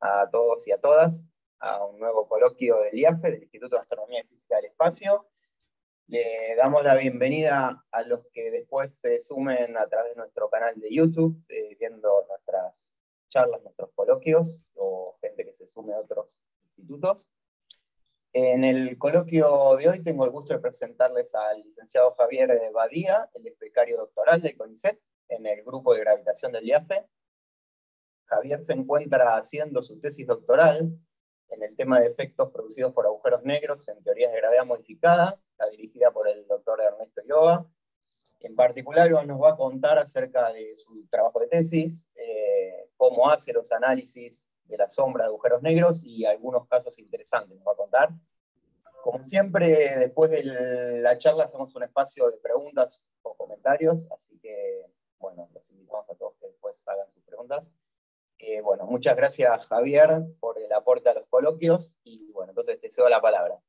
a todos y a todas a un nuevo coloquio del IAFE, del Instituto de Astronomía y Física del Espacio. Le damos la bienvenida a los que después se sumen a través de nuestro canal de YouTube, viendo nuestras charlas, nuestros coloquios, o gente que se sume a otros institutos. En el coloquio de hoy tengo el gusto de presentarles al licenciado Javier Badía, el ex becario doctoral del CONICET, en el grupo de gravitación del IAFE. Javier se encuentra haciendo su tesis doctoral en el tema de efectos producidos por agujeros negros en teorías de gravedad modificada, la dirigida por el doctor Ernesto Ioba. En particular, nos va a contar acerca de su trabajo de tesis, cómo hace los análisis de la sombra de agujeros negros y algunos casos interesantes nos va a contar. Como siempre, después de la charla hacemos un espacio de preguntas o comentarios, así que, bueno, los invitamos a todos que después hagan sus preguntas. Bueno, muchas gracias, Javier, por el aporte a los coloquios, y bueno, entonces te cedo la palabra.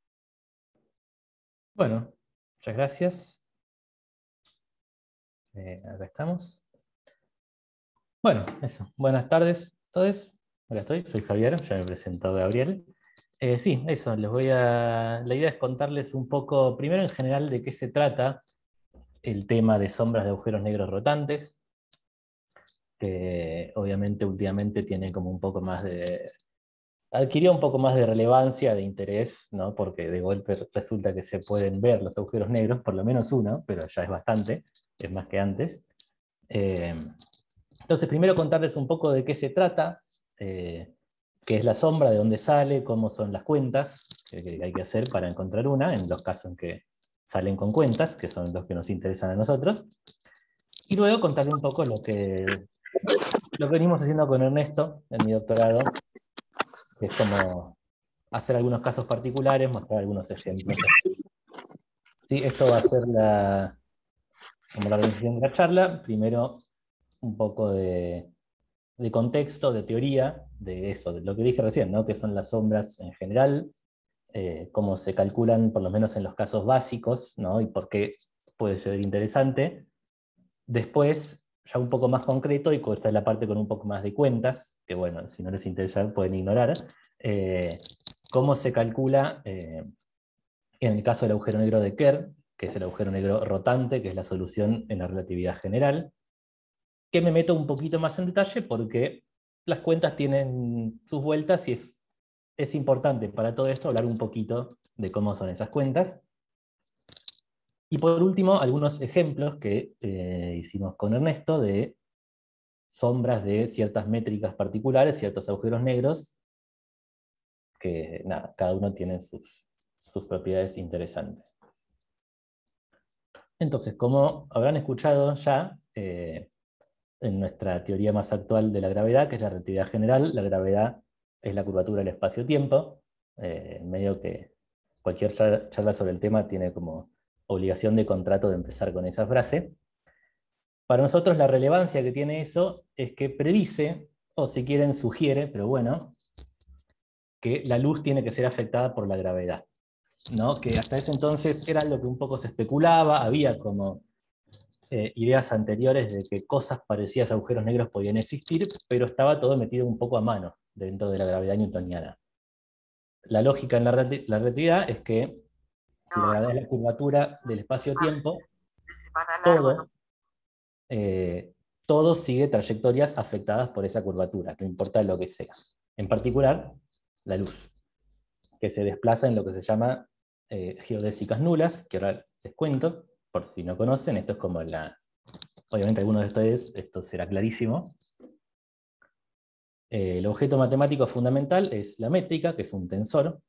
Bueno, muchas gracias. Acá estamos. Bueno, eso. Buenas tardes a todos. Hola, soy Javier, ya me presentó Gabriel. Sí, eso, la idea es contarles un poco, primero en general, de qué se trata el tema de sombras de agujeros negros rotantes, que obviamente últimamente tiene como un poco más adquirió un poco más de relevancia, de interés, ¿no? Porque de golpe resulta que se pueden ver los agujeros negros, por lo menos uno, pero ya es bastante, es más que antes. Entonces, primero contarles un poco de qué se trata, qué es la sombra, de dónde sale, cómo son las cuentas que hay que hacer para encontrar una, en los casos en que salen con cuentas, que son los que nos interesan a nosotros. Y luego contarles un poco lo que venimos haciendo con Ernesto en mi doctorado, que es como hacer algunos casos particulares, mostrar algunos ejemplos. Sí, esto va a ser como la organización de la charla. Primero, un poco de contexto, de teoría, de eso, de lo que dije recién, ¿no? Que son las sombras en general, cómo se calculan, por lo menos en los casos básicos, ¿no? Y por qué puede ser interesante. Después, ya un poco más concreto, y esta es la parte con un poco más de cuentas, que bueno, si no les interesa pueden ignorar, cómo se calcula, en el caso del agujero negro de Kerr, que es el agujero negro rotante, que es la solución en la relatividad general, que me meto un poquito más en detalle porque las cuentas tienen sus vueltas y es importante para todo esto hablar un poquito de cómo son esas cuentas. Y por último, algunos ejemplos que hicimos con Ernesto de sombras de ciertas métricas particulares, ciertos agujeros negros, que nada, cada uno tiene sus propiedades interesantes. Entonces, como habrán escuchado ya, en nuestra teoría más actual de la gravedad, que es la relatividad general, la gravedad es la curvatura del espacio-tiempo, medio que cualquier charla sobre el tema tiene como obligación de contrato de empezar con esa frase. Para nosotros la relevancia que tiene eso es que predice, o si quieren sugiere, pero bueno, que la luz tiene que ser afectada por la gravedad, ¿no? Que hasta ese entonces era lo que un poco se especulaba, había como ideas anteriores de que cosas parecidas a agujeros negros podían existir, pero estaba todo metido un poco a mano dentro de la gravedad newtoniana. La lógica en la relatividad es que si la gravedad es la curvatura del espacio-tiempo, todo sigue trayectorias afectadas por esa curvatura, no importa lo que sea. En particular, la luz, que se desplaza en lo que se llama geodésicas nulas, que ahora les cuento, por si no conocen, esto es como obviamente algunos de ustedes, esto será clarísimo. El objeto matemático fundamental es la métrica, que es un tensor,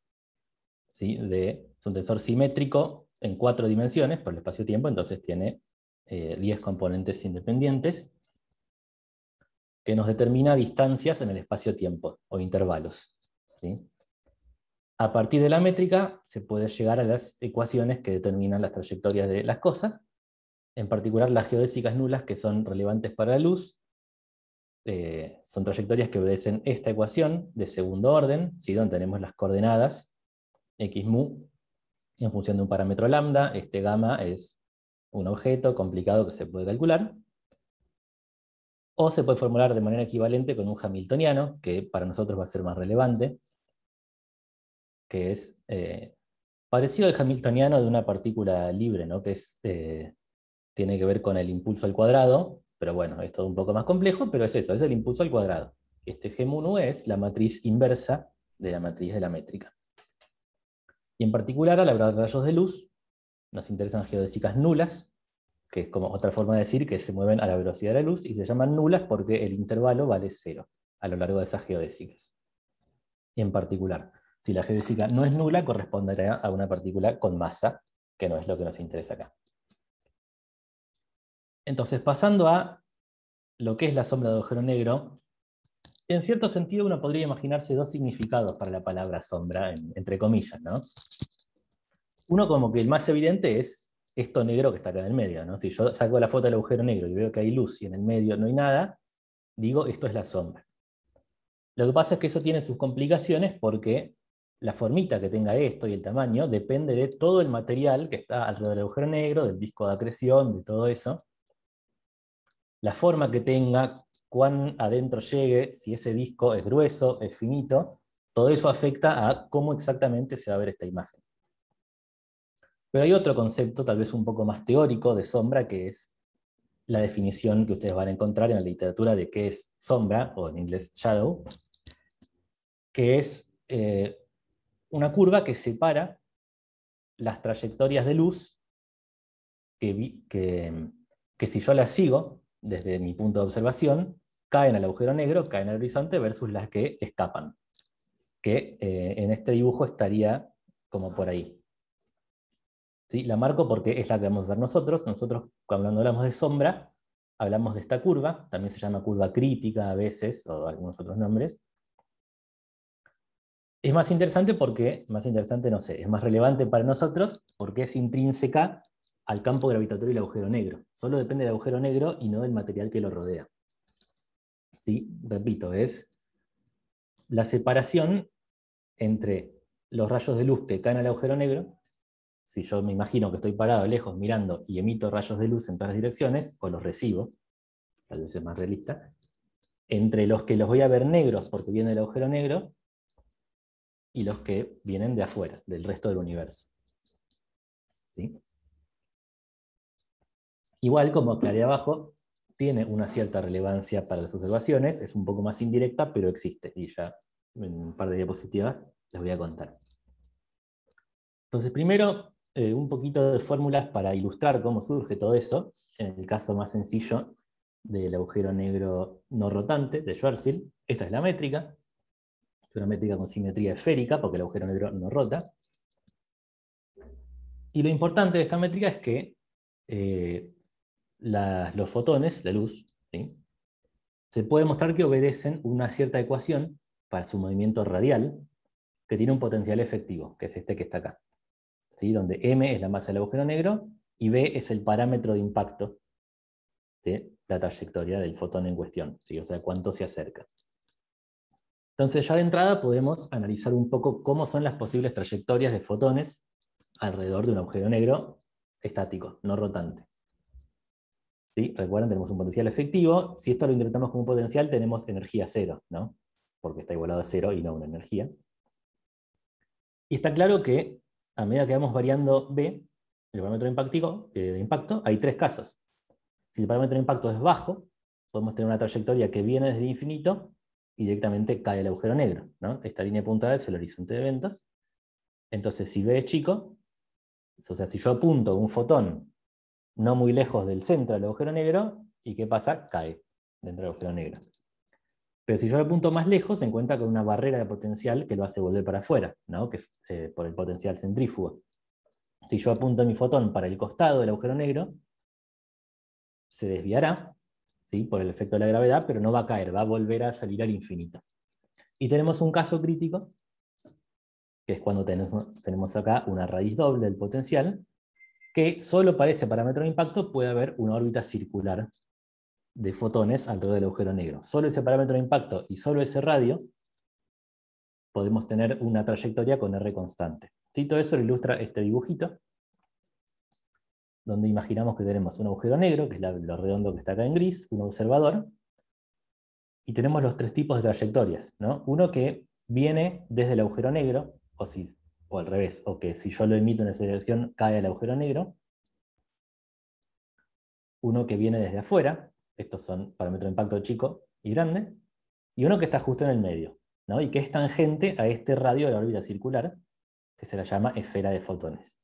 ¿sí? Es un tensor simétrico en 4 dimensiones por el espacio-tiempo, entonces tiene 10 componentes independientes, que nos determina distancias en el espacio-tiempo, o intervalos, ¿sí? A partir de la métrica se puede llegar a las ecuaciones que determinan las trayectorias de las cosas, en particular las geodésicas nulas, que son relevantes para la luz. Son trayectorias que obedecen esta ecuación de segundo orden, ¿sí? Donde tenemos las coordenadas x mu en función de un parámetro lambda. Este gamma es un objeto complicado que se puede calcular. O se puede formular de manera equivalente con un hamiltoniano, que para nosotros va a ser más relevante, que es parecido al hamiltoniano de una partícula libre, ¿no? Que es, tiene que ver con el impulso al cuadrado, pero bueno, es todo un poco más complejo, pero es eso, es el impulso al cuadrado. Este G-mu es la matriz inversa de la matriz de la métrica. Y en particular, al hablar de rayos de luz, nos interesan geodésicas nulas, que es como otra forma de decir que se mueven a la velocidad de la luz, y se llaman nulas porque el intervalo vale 0 a lo largo de esas geodésicas. Y en particular, si la geodésica no es nula, corresponderá a una partícula con masa, que no es lo que nos interesa acá. Entonces, pasando a lo que es la sombra de agujero negro, en cierto sentido uno podría imaginarse dos significados para la palabra sombra, entre comillas, ¿no? Uno como que el más evidente es esto negro que está acá en el medio, ¿no? Si yo saco la foto del agujero negro y veo que hay luz y en el medio no hay nada, digo, esto es la sombra. Lo que pasa es que eso tiene sus complicaciones porque la formita que tenga esto y el tamaño depende de todo el material que está alrededor del agujero negro, del disco de acreción, de todo eso. La forma que tenga, cuán adentro llegue, si ese disco es grueso, es finito, todo eso afecta a cómo exactamente se va a ver esta imagen. Pero hay otro concepto, tal vez un poco más teórico, de sombra, que es la definición que ustedes van a encontrar en la literatura de qué es sombra, o en inglés shadow, que es una curva que separa las trayectorias de luz que si yo las sigo desde mi punto de observación, caen al agujero negro, caen al horizonte, versus las que escapan, que en este dibujo estaría como por ahí. ¿Sí? La marco porque es la que vamos a hacer nosotros. Nosotros, cuando hablamos de sombra, hablamos de esta curva, también se llama curva crítica a veces, o algunos otros nombres. Es más interesante porque, más interesante no sé, es más relevante para nosotros porque es intrínseca al campo gravitatorio del agujero negro. Solo depende del agujero negro y no del material que lo rodea. ¿Sí? Repito, es la separación entre los rayos de luz que caen al agujero negro. Si yo me imagino que estoy parado lejos mirando y emito rayos de luz en todas las direcciones, o los recibo, tal vez es más realista, entre los que los voy a ver negros porque vienen del agujero negro y los que vienen de afuera, del resto del universo. ¿Sí? Igual, como aclaré abajo, tiene una cierta relevancia para las observaciones, es un poco más indirecta, pero existe, y ya en un par de diapositivas les voy a contar. Entonces, primero, un poquito de fórmulas para ilustrar cómo surge todo eso, en el caso más sencillo del agujero negro no rotante de Schwarzschild. Esta es la métrica, es una métrica con simetría esférica, porque el agujero negro no rota. Y lo importante de esta métrica es que los fotones, la luz, ¿sí?, se puede mostrar que obedecen una cierta ecuación para su movimiento radial, que tiene un potencial efectivo, que es este que está acá, ¿sí?, donde m es la masa del agujero negro y b es el parámetro de impacto de la trayectoria del fotón en cuestión, ¿sí?, o sea, cuánto se acerca. Entonces ya de entrada podemos analizar un poco cómo son las posibles trayectorias de fotones alrededor de un agujero negro estático, no rotante. ¿Sí? Recuerden, tenemos un potencial efectivo. Si esto lo interpretamos como un potencial, tenemos energía cero, ¿no? Porque está igualado a cero y no una energía. Y está claro que a medida que vamos variando B, el parámetro de impacto, hay tres casos. Si el parámetro de impacto es bajo, podemos tener una trayectoria que viene desde el infinito y directamente cae al agujero negro, ¿no? Esta línea puntada es el horizonte de eventos. Entonces, si B es chico, o sea, si yo apunto un fotón no muy lejos del centro del agujero negro, ¿y qué pasa? Cae dentro del agujero negro. Pero si yo lo apunto más lejos, se encuentra con una barrera de potencial que lo hace volver para afuera, ¿no?, que es por el potencial centrífugo. Si yo apunto mi fotón para el costado del agujero negro, se desviará, ¿sí?, por el efecto de la gravedad, pero no va a caer, va a volver a salir al infinito. Y tenemos un caso crítico, que es cuando tenemos acá una raíz doble del potencial, que solo para ese parámetro de impacto puede haber una órbita circular de fotones alrededor del agujero negro. Solo ese parámetro de impacto y solo ese radio podemos tener una trayectoria con R constante. ¿Sí? Todo eso lo ilustra este dibujito, donde imaginamos que tenemos un agujero negro, que es lo redondo que está acá en gris, un observador, Y tenemos los tres tipos de trayectorias, ¿no? Uno que viene desde el agujero negro, o al revés, o que si yo lo emito en esa dirección cae al agujero negro. Uno que viene desde afuera, estos son parámetros de impacto chico y grande, y uno que está justo en el medio, ¿no? Y que es tangente a este radio de la órbita circular, que se la llama esfera de fotones.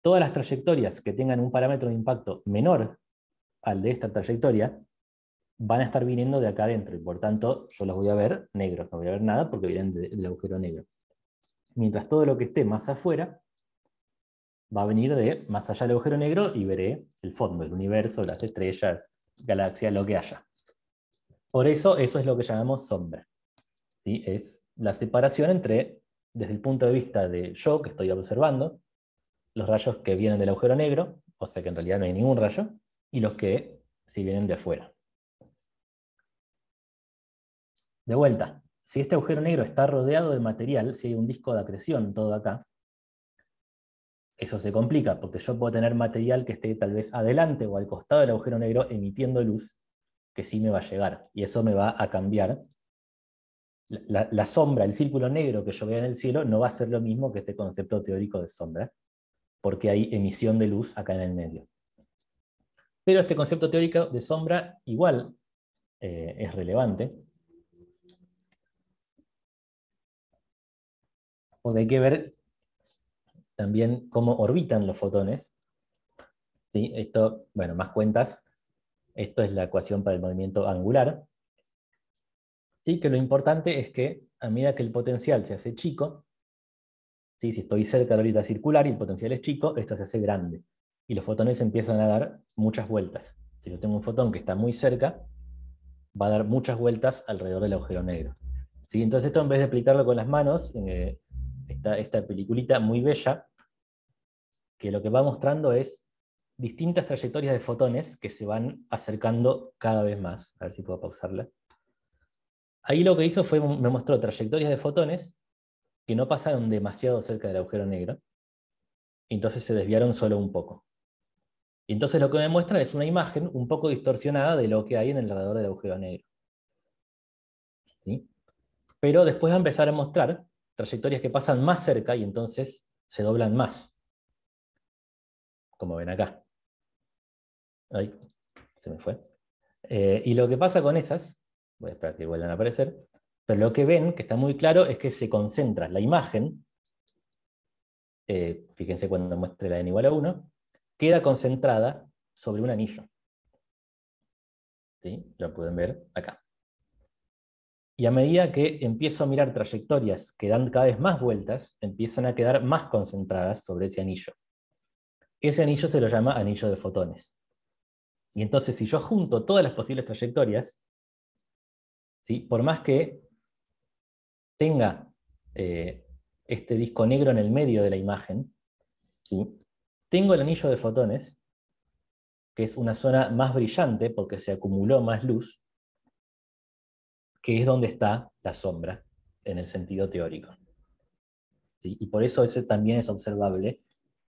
Todas las trayectorias que tengan un parámetro de impacto menor al de esta trayectoria van a estar viniendo de acá adentro, y por tanto yo los voy a ver negros, no voy a ver nada porque vienen del agujero negro. Mientras todo lo que esté más afuera va a venir de más allá del agujero negro y veré el fondo, el universo, las estrellas, galaxias, lo que haya. Por eso es lo que llamamos sombra. ¿Sí? Es la separación entre, desde el punto de vista de yo, que estoy observando, los rayos que vienen del agujero negro, o sea que en realidad no hay ningún rayo, y los que sí vienen de afuera. De vuelta, si este agujero negro está rodeado de material, si hay un disco de acreción todo acá, eso se complica, porque yo puedo tener material que esté tal vez adelante o al costado del agujero negro emitiendo luz, que sí me va a llegar, y eso me va a cambiar. La sombra, el círculo negro que yo veo en el cielo, no va a ser lo mismo que este concepto teórico de sombra, porque hay emisión de luz acá en el medio. Pero este concepto teórico de sombra igual es relevante, porque hay que ver también cómo orbitan los fotones. ¿Sí? Esto, bueno, más cuentas, esto es la ecuación para el movimiento angular. ¿Sí? Que lo importante es que a medida que el potencial se hace chico, ¿sí? Si estoy cerca de la órbita circular y el potencial es chico, esto se hace grande. Y los fotones empiezan a dar muchas vueltas. Si yo tengo un fotón que está muy cerca, va a dar muchas vueltas alrededor del agujero negro. ¿Sí? Entonces esto, en vez de explicarlo con las manos, esta peliculita muy bella, que lo que va mostrando es distintas trayectorias de fotones que se van acercando cada vez más. A ver si puedo pausarla. Ahí lo que hizo fue, me mostró trayectorias de fotones que no pasaron demasiado cerca del agujero negro, y entonces se desviaron solo un poco. Y entonces lo que me muestra es una imagen un poco distorsionada de lo que hay en el alrededor del agujero negro. ¿Sí? Pero después va a empezar a mostrar trayectorias que pasan más cerca y entonces se doblan más, como ven acá. Ay, se me fue. Y lo que pasa con esas, voy a esperar que vuelvan a aparecer, pero lo que ven, que está muy claro, es que se concentra la imagen, fíjense cuando muestre la n igual a 1, queda concentrada sobre un anillo. ¿Sí? Lo pueden ver acá. Y a medida que empiezo a mirar trayectorias que dan cada vez más vueltas, empiezan a quedar más concentradas sobre ese anillo. Ese anillo se lo llama anillo de fotones. Y entonces, si yo junto todas las posibles trayectorias, ¿sí? Por más que tenga este disco negro en el medio de la imagen, ¿sí? Tengo el anillo de fotones, que es una zona más brillante porque se acumuló más luz, que es donde está la sombra, en el sentido teórico. ¿Sí? Y por eso ese también es observable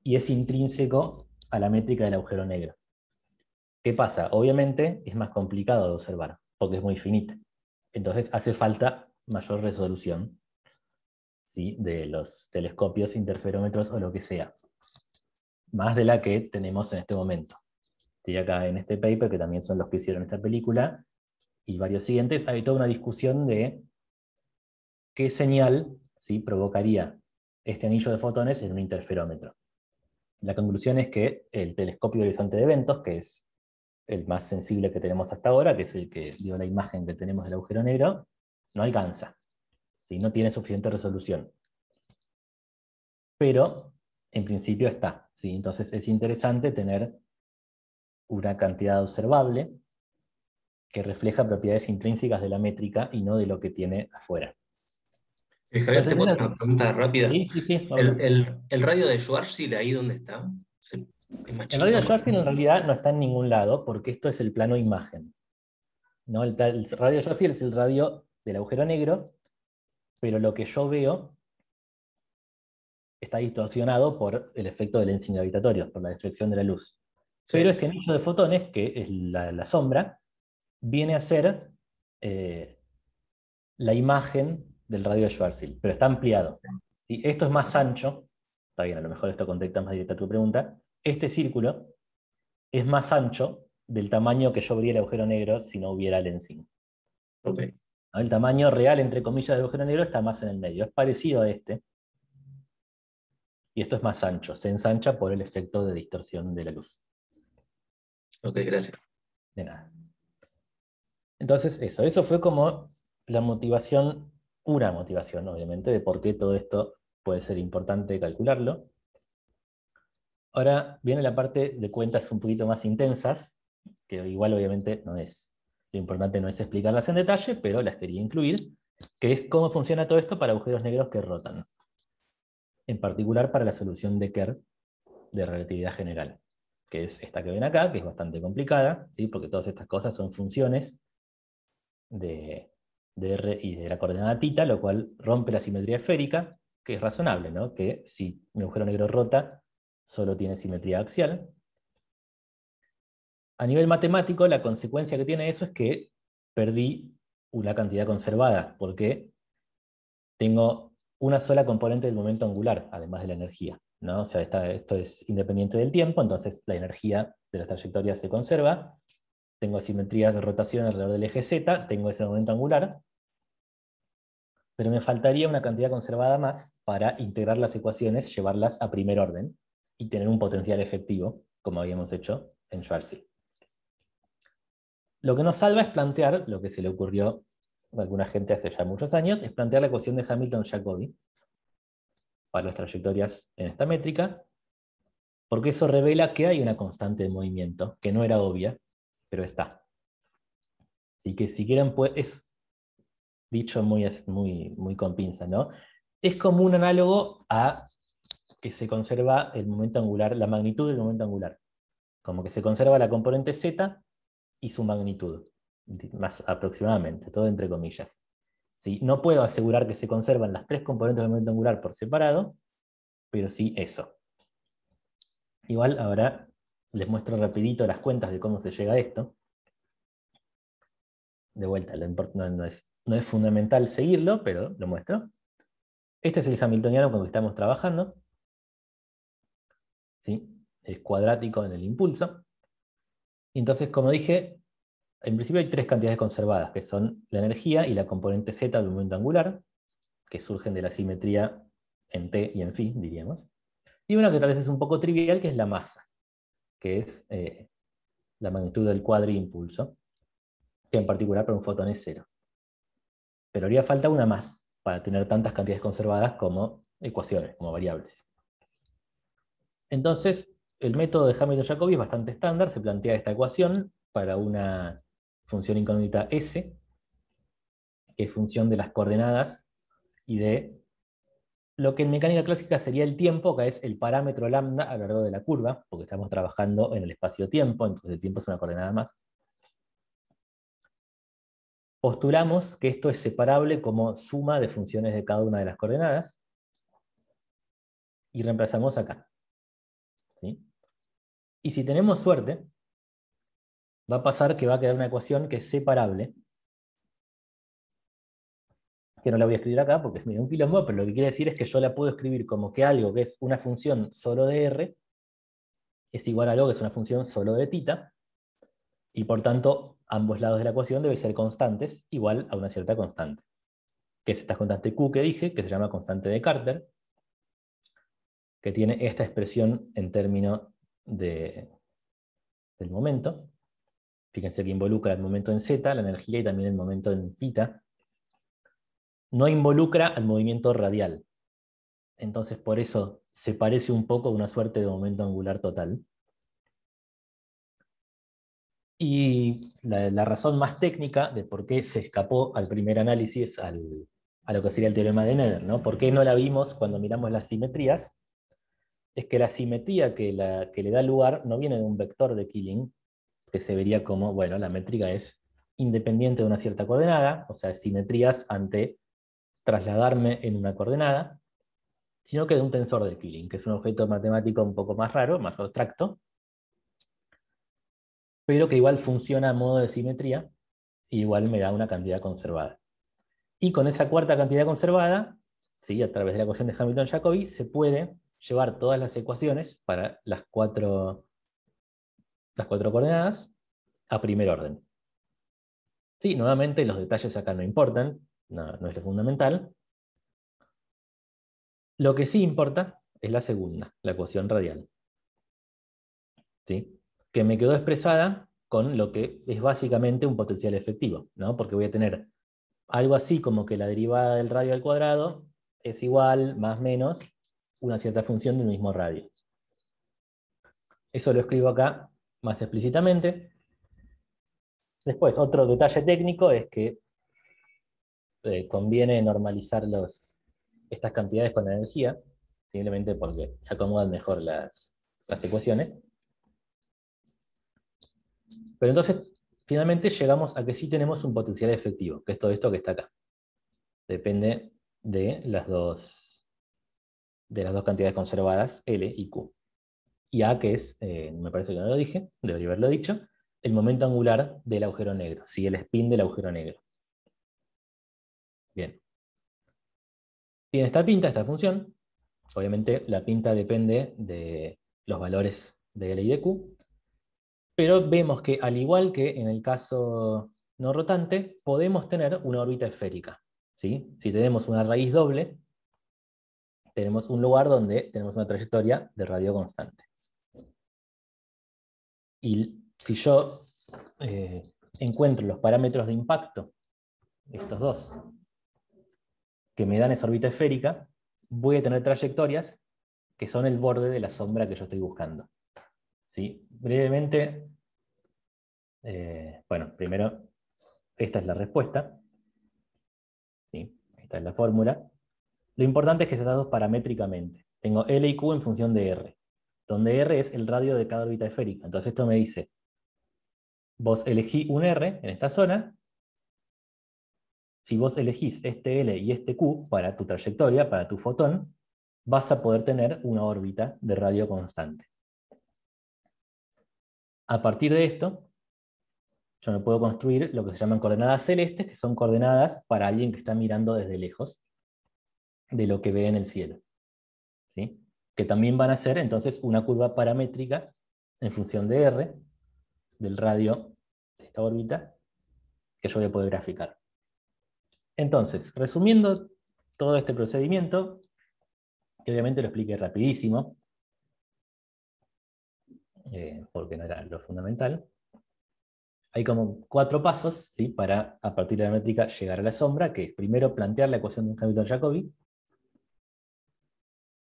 y es intrínseco a la métrica del agujero negro. ¿Qué pasa? Obviamente es más complicado de observar, porque es muy finita. Entonces hace falta mayor resolución, ¿sí? De los telescopios, interferómetros o lo que sea. Más de la que tenemos en este momento. Estoy acá en este paper, que también son los que hicieron esta película, y varios siguientes, hay toda una discusión de qué señal, ¿sí? Provocaría este anillo de fotones en un interferómetro. La conclusión es que el telescopio de horizonte de eventos, que es el más sensible que tenemos hasta ahora, que es el que dio la imagen que tenemos del agujero negro, no alcanza. ¿Sí? No tiene suficiente resolución. Pero, en principio está. ¿Sí? Entonces es interesante tener una cantidad observable que refleja propiedades intrínsecas de la métrica y no de lo que tiene afuera. Javier, ¿te puedo hacer Entonces, una pregunta rápida? sí, sí, sí, ¿El, obvio. el, el radio de Schwarzschild ahí dónde está? ¿Es más El radio chico, de más Schwarzschild en grande? realidad no está en ningún lado, porque esto es el plano imagen. ¿No? El radio de Schwarzschild es el radio del agujero negro, pero lo que yo veo está distorsionado por el efecto del lensing gravitatorio, por la deflexión de la luz. Pero Sí. este anillo de fotones, que es la sombra, viene a ser la imagen del radio de Schwarzschild, pero está ampliado. ¿Sí? Esto es más ancho, está bien, a lo mejor esto contesta más directa a tu pregunta. Este círculo es más ancho del tamaño que yo vería el agujero negro si no hubiera lensing. Ok, ¿No? El tamaño real, entre comillas, del agujero negro está más en el medio. Es parecido a este. Y esto es más ancho. Se ensancha por el efecto de distorsión de la luz. ok, gracias. De nada. Entonces, eso fue como la motivación, una motivación, obviamente, de por qué todo esto puede ser importante calcularlo. Ahora viene la parte de cuentas un poquito más intensas, que igual obviamente no es, lo importante no es explicarlas en detalle, pero las quería incluir, que es cómo funciona todo esto para agujeros negros que rotan. En particular para la solución de Kerr de relatividad general, que es esta que ven acá, que es bastante complicada, ¿sí? Porque todas estas cosas son funciones de R y de la coordenada θ, lo cual rompe la simetría esférica, que es razonable, ¿no? Que si mi agujero negro rota, solo tiene simetría axial. A nivel matemático, la consecuencia que tiene eso es que perdí una cantidad conservada, porque tengo una sola componente del momento angular, además de la energía, ¿no? O sea, esto es independiente del tiempo, entonces la energía de las trayectorias se conserva. Tengo asimetrías de rotación alrededor del eje Z, tengo ese momento angular, pero me faltaría una cantidad conservada más para integrar las ecuaciones, llevarlas a primer orden y tener un potencial efectivo, como habíamos hecho en Schwarzschild. Lo que nos salva es plantear, lo que se le ocurrió a alguna gente hace ya muchos años, es plantear la ecuación de Hamilton-Jacobi para las trayectorias en esta métrica, porque eso revela que hay una constante de movimiento, que no era obvia, pero está. Así que si quieren, pues, es dicho muy con pinzas, ¿no? Es como un análogo a que se conserva el momento angular, la magnitud del momento angular. Como que se conserva la componente z y su magnitud, más aproximadamente, todo entre comillas. ¿Sí? No puedo asegurar que se conservan las tres componentes del momento angular por separado, pero sí eso. Igual ahora les muestro rapidito las cuentas de cómo se llega a esto. De vuelta, no es fundamental seguirlo, pero lo muestro. Este es el hamiltoniano con el que estamos trabajando. ¿Sí? Es cuadrático en el impulso. Y entonces, como dije, en principio hay tres cantidades conservadas, que son la energía y la componente z del momento angular, que surgen de la simetría en t y en phi, diríamos. Y una que tal vez es un poco trivial, que es la masa, que es la magnitud del cuadriimpulso, que en particular para un fotón es 0. Pero haría falta una más para tener tantas cantidades conservadas como ecuaciones, como variables. Entonces, el método de Hamilton-Jacobi es bastante estándar, se plantea esta ecuación para una función incógnita S, que es función de las coordenadas y de lo que en mecánica clásica sería el tiempo, que es el parámetro lambda a lo largo de la curva, porque estamos trabajando en el espacio-tiempo, entonces el tiempo es una coordenada más. Postulamos que esto es separable como suma de funciones de cada una de las coordenadas, y reemplazamos acá. ¿Sí? Y si tenemos suerte, va a pasar que va a quedar una ecuación que es separable, que no la voy a escribir acá porque es medio un quilombo, pero lo que quiere decir es que yo la puedo escribir como que algo que es una función solo de R es igual a algo que es una función solo de θ, y por tanto ambos lados de la ecuación deben ser constantes, igual a una cierta constante, que es esta constante Q que dije, que se llama constante de Carter, que tiene esta expresión en términos del momento. Fíjense que involucra el momento en z, la energía, y también el momento en θ. No involucra al movimiento radial. Entonces por eso se parece un poco a una suerte de momento angular total. Y la razón más técnica de por qué se escapó al primer análisis a lo que sería el teorema de Nether, ¿no? ¿Por qué no la vimos cuando miramos las simetrías? Es que la simetría que le da lugar no viene de un vector de Killing, que se vería como, bueno, la métrica es independiente de una cierta coordenada, o sea, simetrías ante trasladarme en una coordenada, sino que de un tensor de Killing, que es un objeto matemático un poco más raro, más abstracto, pero que igual funciona a modo de simetría, igual me da una cantidad conservada. Y con esa cuarta cantidad conservada, ¿sí?, a través de la ecuación de Hamilton-Jacobi, se puede llevar todas las ecuaciones para las cuatro coordenadas a primer orden. Sí, nuevamente los detalles acá no importan, no es lo fundamental. Lo que sí importa es la segunda, la ecuación radial, ¿sí?, que me quedó expresada con lo que es básicamente un potencial efectivo, ¿no? Porque voy a tener algo así como que la derivada del radio al cuadrado es igual, más o menos, una cierta función del mismo radio. Eso lo escribo acá más explícitamente. Después, otro detalle técnico es que conviene normalizar estas cantidades con energía, simplemente porque se acomodan mejor las ecuaciones. Pero entonces, finalmente llegamos a que sí tenemos un potencial efectivo, que es todo esto que está acá. Depende de las dos cantidades conservadas, L y Q. Y A, que es, me parece que no lo dije, debería haberlo dicho, el momento angular del agujero negro, ¿sí?, el spin del agujero negro. Bien. Tiene esta pinta, esta función. Obviamente la pinta depende de los valores de L y de Q. Pero vemos que, al igual que en el caso no rotante, podemos tener una órbita esférica, ¿sí? Si tenemos una raíz doble, tenemos un lugar donde tenemos una trayectoria de radio constante. Y si yo encuentro los parámetros de impacto, estos dos, que me dan esa órbita esférica, voy a tener trayectorias que son el borde de la sombra que yo estoy buscando, ¿sí? Brevemente, bueno, primero, esta es la respuesta, ¿sí? Esta es la fórmula. Lo importante es que se está dado paramétricamente. Tengo L y Q en función de R, donde R es el radio de cada órbita esférica. Entonces esto me dice, vos elegí un R en esta zona, si vos elegís este L y este Q para tu trayectoria, para tu fotón, vas a poder tener una órbita de radio constante. A partir de esto, yo me puedo construir lo que se llaman coordenadas celestes, que son coordenadas para alguien que está mirando desde lejos de lo que ve en el cielo, ¿sí?, que también van a ser entonces una curva paramétrica en función de R, del radio de esta órbita, que yo voy a poder graficar. Entonces, resumiendo todo este procedimiento, que obviamente lo expliqué rapidísimo, porque no era lo fundamental, hay como 4 pasos, ¿sí?, para, a partir de la métrica, llegar a la sombra, que es primero plantear la ecuación de Hamilton-Jacobi,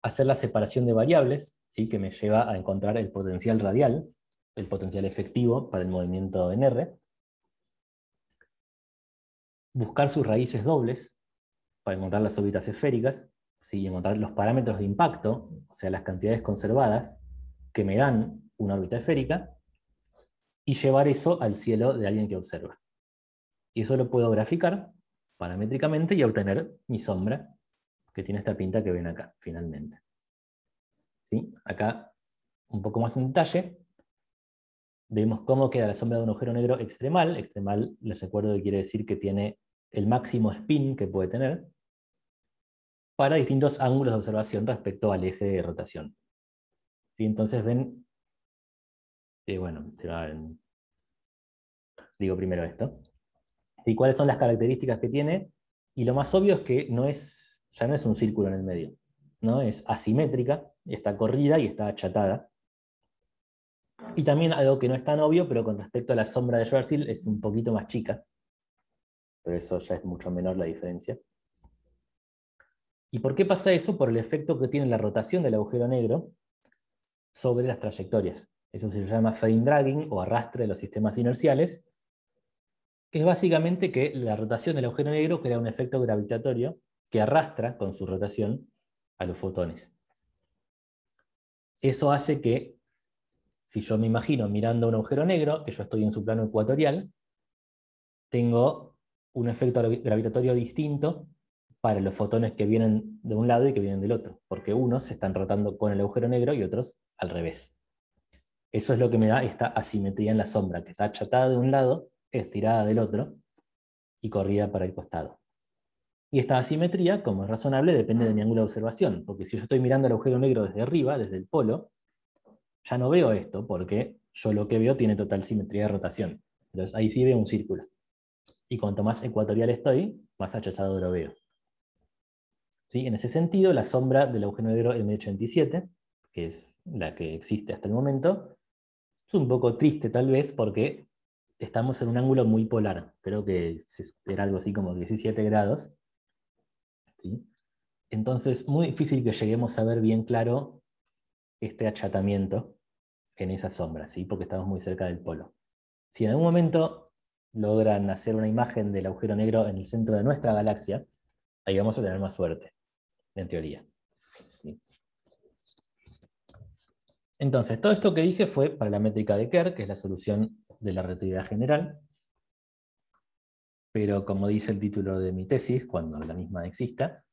hacer la separación de variables, ¿sí?, que me lleva a encontrar el potencial radial, el potencial efectivo para el movimiento en R, buscar sus raíces dobles para encontrar las órbitas esféricas, ¿sí?, encontrar los parámetros de impacto, o sea, las cantidades conservadas que me dan una órbita esférica, y llevar eso al cielo de alguien que observa. Y eso lo puedo graficar paramétricamente y obtener mi sombra, que tiene esta pinta que ven acá, finalmente. ¿Sí? Acá, un poco más en detalle, vemos cómo queda la sombra de un agujero negro extremal. Extremal, les recuerdo que quiere decir que tiene el máximo spin que puede tener, para distintos ángulos de observación respecto al eje de rotación. ¿Sí? Entonces ven, bueno, digo primero esto. ¿Y cuáles son las características que tiene? Y lo más obvio es que ya no es un círculo en el medio, ¿no? Es asimétrica, está corrida y está achatada. Y también algo que no es tan obvio, pero con respecto a la sombra de Schwarzschild es un poquito más chica. Pero eso ya es mucho menor la diferencia. ¿Y por qué pasa eso? Por el efecto que tiene la rotación del agujero negro sobre las trayectorias. Eso se llama frame dragging o arrastre de los sistemas inerciales, que es básicamente que la rotación del agujero negro crea un efecto gravitatorio que arrastra con su rotación a los fotones. Eso hace que, si yo me imagino mirando un agujero negro, que yo estoy en su plano ecuatorial, tengo un efecto gravitatorio distinto para los fotones que vienen de un lado y que vienen del otro, porque unos se están rotando con el agujero negro y otros al revés. Eso es lo que me da esta asimetría en la sombra, que está achatada de un lado, estirada del otro, y corría para el costado. Y esta asimetría, como es razonable, depende de mi ángulo de observación, porque si yo estoy mirando el agujero negro desde arriba, desde el polo, ya no veo esto, porque yo lo que veo tiene total simetría de rotación. Entonces ahí sí veo un círculo. Y cuanto más ecuatorial estoy, más achatado lo veo. ¿Sí? En ese sentido, la sombra del agujero negro M87, que es la que existe hasta el momento, es un poco triste tal vez porque estamos en un ángulo muy polar. Creo que era algo así como 17 grados. ¿Sí? Entonces, muy difícil que lleguemos a ver bien claro este achatamiento en esa sombra, ¿sí? Porque estamos muy cerca del polo. Si en algún momento logran hacer una imagen del agujero negro en el centro de nuestra galaxia, ahí vamos a tener más suerte, en teoría. ¿Sí? Entonces, todo esto que dije fue para la métrica de Kerr, que es la solución de la relatividad general, pero como dice el título de mi tesis, cuando la misma exista,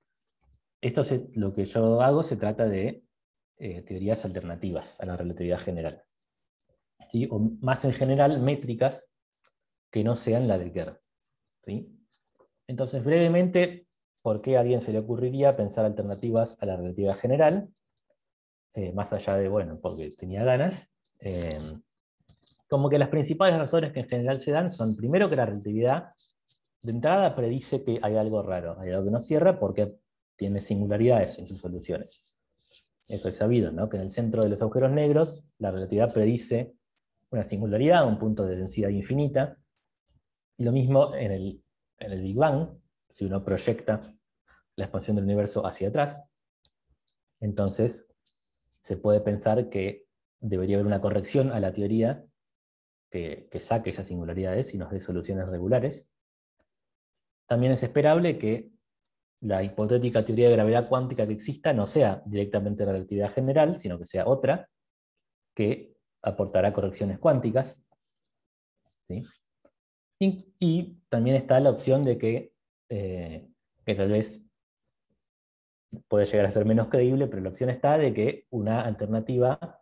lo que yo hago se trata de teorías alternativas a la relatividad general. ¿Sí? O más en general, métricas que no sean la de Kerr. ¿Sí? Entonces, brevemente, ¿por qué a alguien se le ocurriría pensar alternativas a la relatividad general? Más allá de, bueno, porque tenía ganas. Como que las principales razones que en general se dan son, primero, que la relatividad de entrada predice que hay algo raro, hay algo que no cierra porque tiene singularidades en sus soluciones. Eso es sabido, ¿no? Que en el centro de los agujeros negros la relatividad predice una singularidad, un punto de densidad infinita. Y lo mismo en el Big Bang, si uno proyecta la expansión del universo hacia atrás, entonces se puede pensar que debería haber una corrección a la teoría que saque esas singularidades y nos dé soluciones regulares. También es esperable que la hipotética teoría de gravedad cuántica que exista no sea directamente la relatividad general, sino que sea otra, que aportará correcciones cuánticas. ¿Sí? Y también está la opción de que tal vez puede llegar a ser menos creíble, pero la opción está de que una alternativa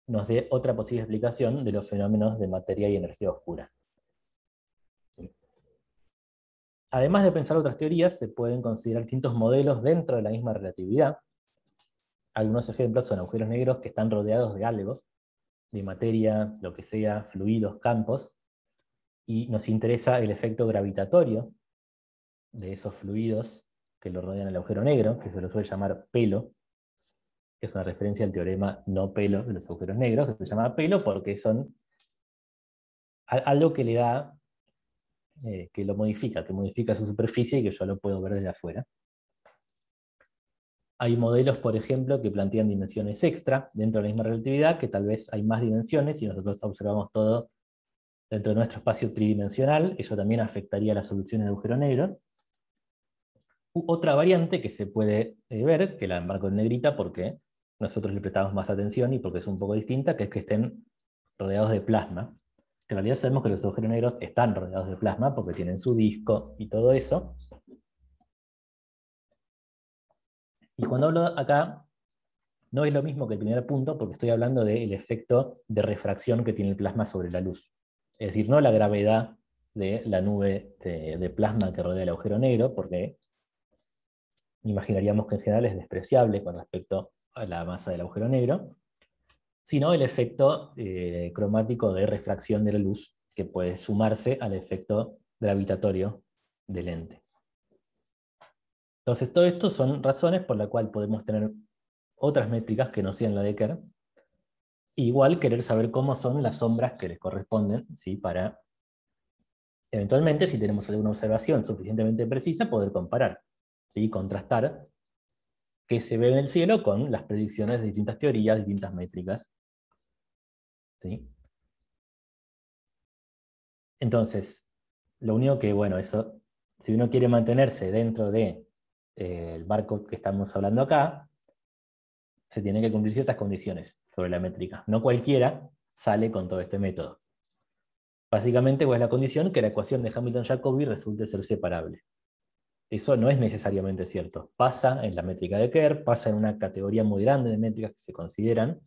nos dé otra posible explicación de los fenómenos de materia y energía oscura. ¿Sí? Además de pensar otras teorías, se pueden considerar distintos modelos dentro de la misma relatividad. Algunos ejemplos son agujeros negros que están rodeados de algo, de materia, lo que sea, fluidos, campos, y nos interesa el efecto gravitatorio de esos fluidos que lo rodean al agujero negro, que se lo suele llamar pelo, que es una referencia al teorema no pelo de los agujeros negros, que se llama pelo porque son algo que le da, que lo modifica, que modifica su superficie y que yo lo puedo ver desde afuera. Hay modelos, por ejemplo, que plantean dimensiones extra dentro de la misma relatividad, que tal vez hay más dimensiones y nosotros observamos todo dentro de nuestro espacio tridimensional. Eso también afectaría las soluciones de agujero negro. Otra variante que se puede ver, que la marco en negrita porque nosotros le prestamos más atención y porque es un poco distinta, que es que estén rodeados de plasma. Que en realidad sabemos que los agujeros negros están rodeados de plasma porque tienen su disco y todo eso. Y cuando hablo acá, no es lo mismo que el primer punto porque estoy hablando del efecto de refracción que tiene el plasma sobre la luz. Es decir, no la gravedad de la nube de plasma que rodea el agujero negro, porque imaginaríamos que en general es despreciable con respecto a la masa del agujero negro, sino el efecto cromático de refracción de la luz que puede sumarse al efecto gravitatorio del lente. Entonces, todo esto son razones por las cuales podemos tener otras métricas que no sean la de Kerr, igual querer saber cómo son las sombras que les corresponden, ¿sí? Para eventualmente, si tenemos alguna observación suficientemente precisa, poder comparar, ¿sí? Contrastar qué se ve en el cielo con las predicciones de distintas teorías, distintas métricas. ¿Sí? Entonces, lo único que, bueno, eso, si uno quiere mantenerse dentro de, el marco que estamos hablando acá, se tienen que cumplir ciertas condiciones sobre la métrica. No cualquiera sale con todo este método. Básicamente, ¿cuál es la condición? Que la ecuación de Hamilton-Jacobi resulte ser separable. Eso no es necesariamente cierto. Pasa en la métrica de Kerr, pasa en una categoría muy grande de métricas que se consideran,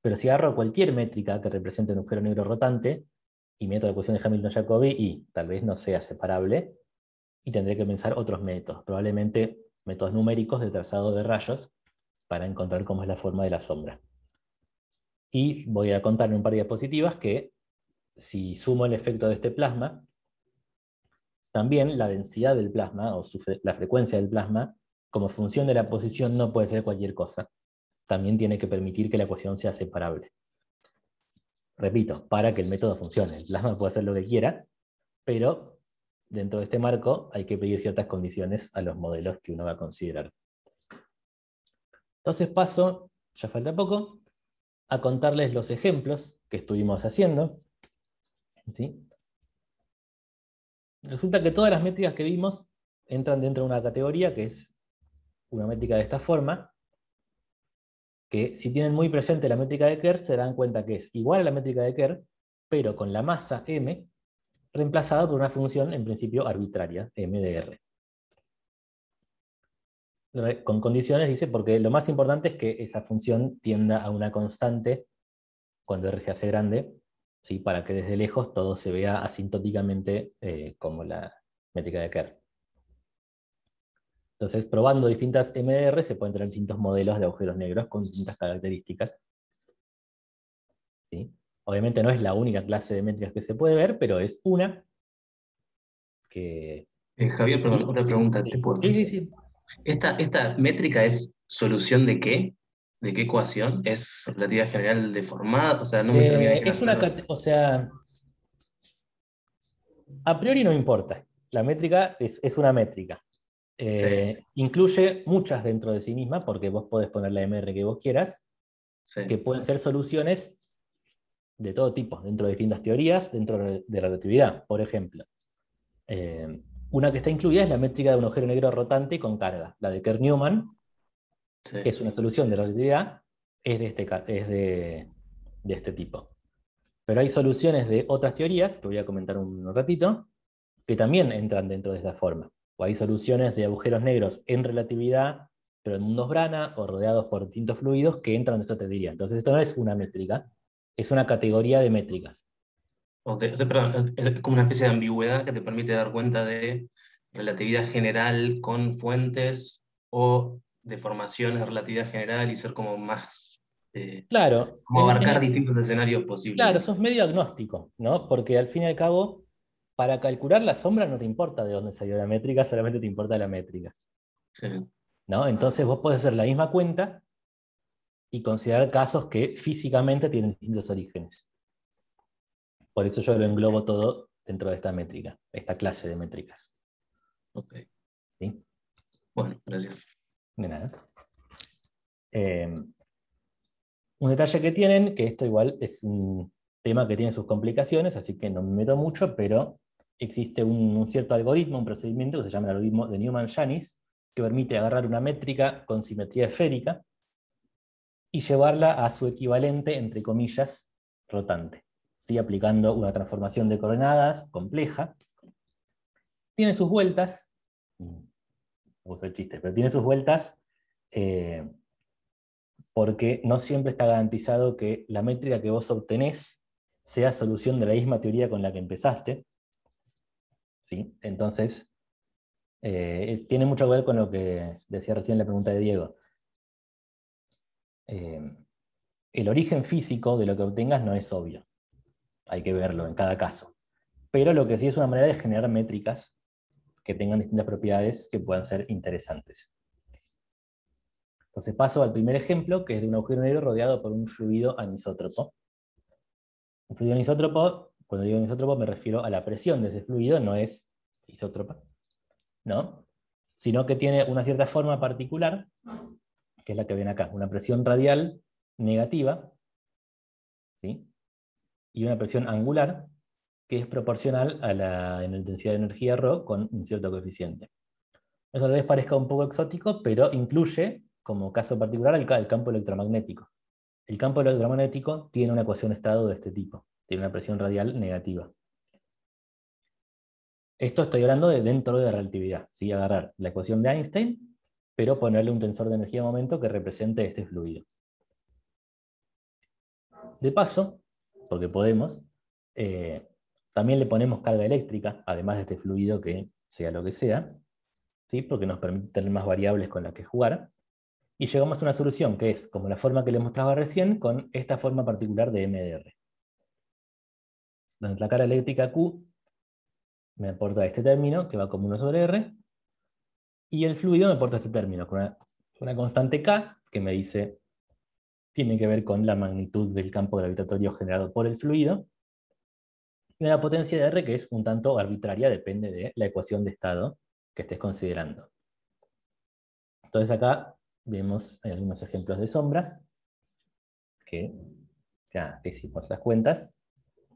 pero si agarro cualquier métrica que represente un agujero negro rotante, y meto la ecuación de Hamilton-Jacobi y tal vez no sea separable, y tendré que pensar otros métodos, probablemente métodos numéricos de trazado de rayos, para encontrar cómo es la forma de la sombra. Y voy a contar en un par de diapositivas que si sumo el efecto de este plasma, también la densidad del plasma, o la frecuencia del plasma, como función de la posición no puede ser cualquier cosa. También tiene que permitir que la ecuación sea separable. Repito, para que el método funcione. El plasma puede hacer lo que quiera, pero dentro de este marco hay que pedir ciertas condiciones a los modelos que uno va a considerar. Entonces paso, ya falta poco, a contarles los ejemplos que estuvimos haciendo. ¿Sí? Resulta que todas las métricas que vimos entran dentro de una categoría que es una métrica de esta forma, que si tienen muy presente la métrica de Kerr, se darán cuenta que es igual a la métrica de Kerr, pero con la masa m reemplazada por una función en principio arbitraria, m de r. Con condiciones, dice, porque lo más importante es que esa función tienda a una constante cuando r se hace grande, ¿sí? Para que desde lejos todo se vea asintóticamente como la métrica de Kerr. Entonces, probando distintas MDR, se pueden tener distintos modelos de agujeros negros con distintas características. ¿Sí? Obviamente no es la única clase de métricas que se puede ver, pero es una que... Javier, perdón, otra pregunta te puedo hacer. Sí, sí, sí. ¿Esta métrica es solución de qué? ¿De qué ecuación? ¿Es relatividad general deformada? O sea, no me termina de quedar Es una... claro. O sea, a priori no importa. La métrica es una métrica. Sí, Incluye muchas dentro de sí misma, porque vos podés poner la MR que vos quieras, sí. que pueden ser soluciones de todo tipo, dentro de distintas teorías, dentro de relatividad. Por ejemplo, una que está incluida es la métrica de un agujero negro rotante con carga. La de Kerr-Newman, Sí. que es una solución de relatividad, es de este tipo. Pero hay soluciones de otras teorías, que voy a comentar un ratito, que también entran dentro de esta forma. O hay soluciones de agujeros negros en relatividad, pero en mundos Brana, o rodeados por distintos fluidos, que entran en esta teoría. Entonces esto no es una métrica, es una categoría de métricas. Ok, o sea, perdón, es como una especie de ambigüedad que te permite dar cuenta de relatividad general con fuentes o deformaciones de relatividad general y ser como más, Claro, como abarcar distintos escenarios claro, posibles. sos medio agnóstico, ¿no? Porque al fin y al cabo, para calcular la sombra no te importa de dónde salió la métrica, solamente te importa la métrica, Sí, ¿no? Entonces vos podés hacer la misma cuenta y considerar casos que físicamente tienen distintos orígenes. Por eso yo lo englobo todo dentro de esta métrica, esta clase de métricas. ok. ¿Sí? Bueno, gracias. De nada. Un detalle que tienen, que esto igual es un tema que tiene sus complicaciones, así que no me meto mucho, pero existe un cierto algoritmo, un procedimiento que se llama el algoritmo de Newman-Janis, que permite agarrar una métrica con simetría esférica y llevarla a su equivalente, entre comillas, rotante, ¿sí? Aplicando una transformación de coordenadas compleja. Tiene sus vueltas, me gusta el chiste, pero tiene sus vueltas porque no siempre está garantizado que la métrica que vos obtenés sea solución de la misma teoría con la que empezaste. ¿Sí? Entonces, tiene mucho que ver con lo que decía recién en la pregunta de Diego. El origen físico de lo que obtengas no es obvio. Hay que verlo en cada caso. Pero lo que sí es una manera de generar métricas que tengan distintas propiedades que puedan ser interesantes. Entonces paso al primer ejemplo, que es de un agujero negro rodeado por un fluido anisótropo. Un fluido anisótropo, cuando digo anisótropo me refiero a la presión de ese fluido, no es isótropa, ¿no? Sino que tiene una cierta forma particular, que es la que ven acá, una presión radial negativa, ¿sí? Y una presión angular, que es proporcional a la intensidad de energía ρ con un cierto coeficiente. Eso tal vez parezca un poco exótico, pero incluye, como caso particular, el campo electromagnético. El campo electromagnético tiene una ecuación de estado de este tipo, tiene una presión radial negativa. Esto estoy hablando de dentro de la relatividad, ¿sí? Agarrar la ecuación de Einstein, pero ponerle un tensor de energía-momento que represente este fluido. De paso, porque podemos, También le ponemos carga eléctrica, además de este fluido que sea lo que sea, ¿sí? Porque nos permite tener más variables con las que jugar. Y llegamos a una solución que es como la forma que les mostraba recién, con esta forma particular de MDR. Donde la carga eléctrica Q me aporta este término, que va como 1 sobre R, y el fluido me aporta este término, con una constante K, que me dice, tiene que ver con la magnitud del campo gravitatorio generado por el fluido, y una potencia de R que es un tanto arbitraria, depende de la ecuación de estado que estés considerando. Entonces acá vemos algunos ejemplos de sombras, que ya hicimos las cuentas,